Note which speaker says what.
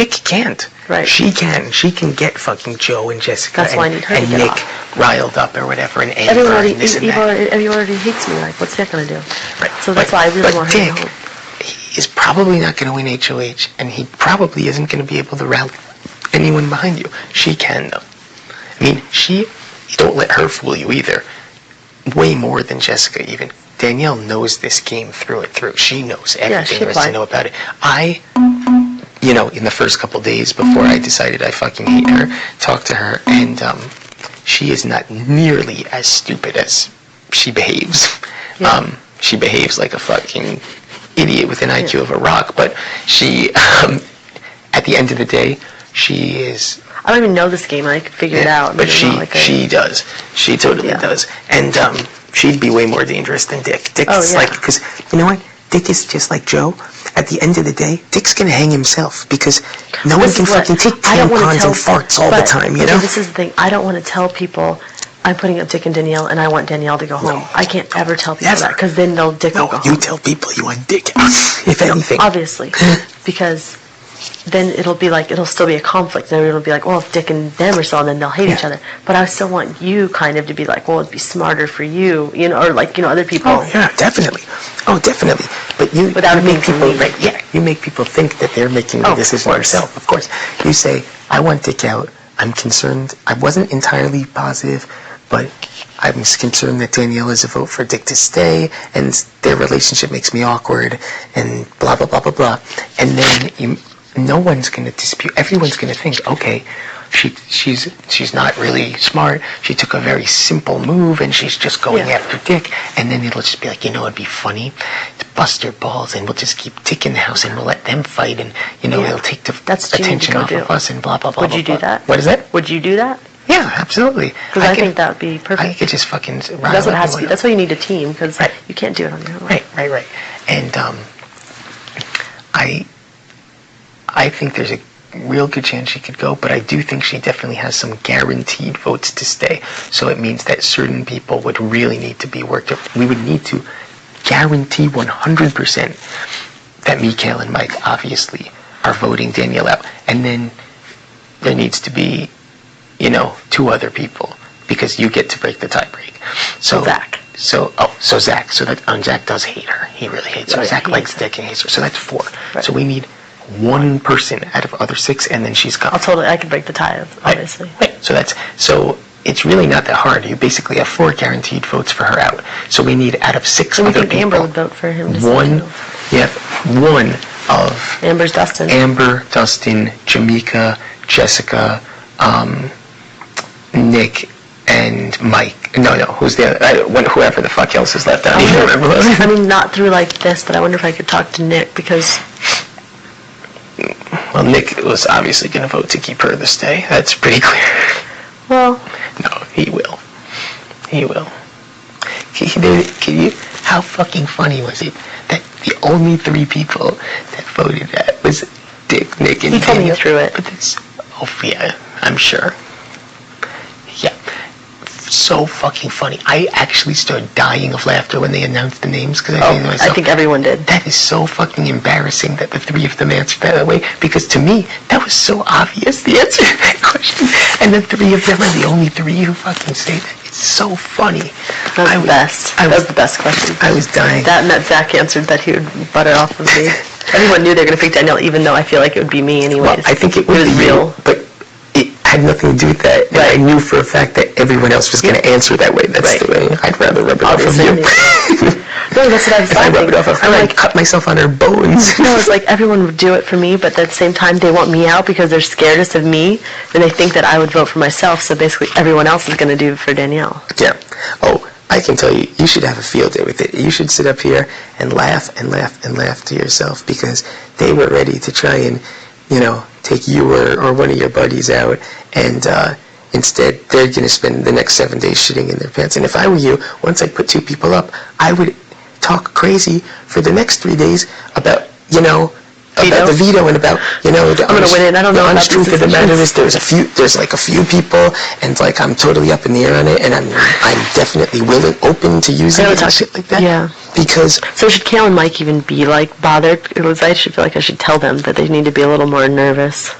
Speaker 1: Dick can't.
Speaker 2: Right.
Speaker 1: She can. She can get fucking Joe and Jessica
Speaker 2: and
Speaker 1: Nick riled up or whatever, and Amber
Speaker 2: everyone already,
Speaker 1: and this and that.
Speaker 2: everyone already hates me. Like, what's Dick gonna do?
Speaker 1: Right.
Speaker 2: So that's why I really want her to
Speaker 1: Dick,
Speaker 2: go home.
Speaker 1: he is probably not going to win HoH, and he probably isn't going to be able to rally anyone behind you. She can, though. I mean, you don't let her fool you either. Way more than Jessica, even. Danielle knows this game through and through. She knows everything there is to know about it. In the first couple days before I decided I fucking hate her, talked to her, and she is not nearly as stupid as she behaves. Yeah. She behaves like a fucking idiot with an IQ of a rock, but she, at the end of the day, she is...
Speaker 2: I don't even know this game. I could figure it out.
Speaker 1: But she does. She totally does. And she'd be way more dangerous than Dick. Dick's because you know what? Dick is just like Joe. At the end of the day, Dick's going to hang himself because no one can fucking take tampons and farts all the time, you know?
Speaker 2: This is the thing. I don't want to tell people I'm putting up Dick and Danielle and I want Danielle to go home. No. I can't ever tell people that because then Dick will go home.
Speaker 1: You tell people you want Dick out, if anything.
Speaker 2: Obviously. Because then it'll still be a conflict. And it'll be like, well, if Dick and them are still, then they'll hate each other. But I still want you kind of to be like, well, it'd be smarter for you, or other people.
Speaker 1: Oh, yeah, definitely. Oh, definitely. But you make people, you make people think that they're making the decision themselves, of course. You say, I want Dick out. I'm concerned. I wasn't entirely positive, but I'm concerned that Danielle is a vote for Dick to stay, and their relationship makes me awkward, and blah, blah, blah, blah, blah. And then no one's going to dispute. Everyone's going to think, okay, she's not really smart. She took a very simple move, and she's just going after Dick. And then it'll just be like, it'd be funny to bust her balls, and we'll just keep Dick in the house, and we'll let them fight, and it'll take the attention off of us, and blah blah blah.
Speaker 2: Would you do that?
Speaker 1: What is that?
Speaker 2: Would you do that?
Speaker 1: Yeah, absolutely.
Speaker 2: Because I think that would be perfect.
Speaker 1: I could just fucking.
Speaker 2: That's what it has to be. That's why you need a team, because you can't do it on your own.
Speaker 1: Right. And I think there's a real good chance she could go, but I do think she definitely has some guaranteed votes to stay. So it means that certain people would really need to be worked up. We would need to guarantee 100% that Mikhail and Mike obviously are voting Danielle out. And then there needs to be, 2 other people, because you get to break the tie break. So
Speaker 2: Zach.
Speaker 1: So Zach. So that Zach does hate her. He really hates her. Zach likes Dick and hates her. So that's 4. Right. So we need 1 person out of other 6, and then she's gone.
Speaker 2: I could break the tie, obviously.
Speaker 1: Right. So it's really not that hard. You basically have 4 guaranteed votes for her out. So we need out of 6 other people.
Speaker 2: I think Amber would vote for him.
Speaker 1: One of
Speaker 2: Amber's Dustin.
Speaker 1: Amber, Dustin, Jamaica, Jessica, Nick, and Mike. No, who's the other? Whoever the fuck else is left. I don't even remember those.
Speaker 2: I mean, not through like this, but I wonder if I could talk to Nick, because...
Speaker 1: Well, Nick was obviously going to vote to keep her to stay. That's pretty clear.
Speaker 2: Well...
Speaker 1: No, he will. How fucking funny was it that the only 3 people that voted that was Dick, Nick, and
Speaker 2: He told me through it.
Speaker 1: But I'm sure. Yeah. So fucking funny. I actually started dying of laughter when they announced the names, because
Speaker 2: I think everyone did.
Speaker 1: That is so fucking embarrassing that the 3 of them answered that way, because to me that was so obvious, the answer to that question, and the 3 of them are the only 3 who fucking say that. It's so funny.
Speaker 2: That was the best. That was the best question.
Speaker 1: I was dying.
Speaker 2: That and that Zach answered that he would butter off of me. Everyone knew they were going to pick Danielle, even though I feel like it would be me anyways.
Speaker 1: Well, I think it was
Speaker 2: real,
Speaker 1: but it had nothing to do with that. And I knew for a fact that everyone else was going to answer that way. That's the way. I'd rather rub it off of you.
Speaker 2: No, that's what I was
Speaker 1: thinking. If I rub it off of her, I'd cut myself on her bones.
Speaker 2: No, it's like everyone would do it for me, but at the same time, they want me out because they're scaredest of me, and they think that I would vote for myself, so basically everyone else is going to do it for Danielle. Yeah.
Speaker 1: Oh, I can tell you, you should have a field day with it. You should sit up here and laugh and laugh and laugh to yourself, because they were ready to try and, take you or one of your buddies out, and instead they're going to spend the next 7 days shitting in their pants. And if I were you, once I put 2 people up, I would talk crazy for the next 3 days about, about the veto and about, you know, the
Speaker 2: I'm gonna win it. I don't know
Speaker 1: the
Speaker 2: about
Speaker 1: honest truth
Speaker 2: these
Speaker 1: of the matter
Speaker 2: decisions.
Speaker 1: is there's like a few people, and like I'm totally up in the air on it, and I'm definitely open to using it and shit like that.
Speaker 2: Yeah.
Speaker 1: Because
Speaker 2: So should Kale and Mike even be like bothered? Because I should feel like I should tell them that they need to be a little more nervous.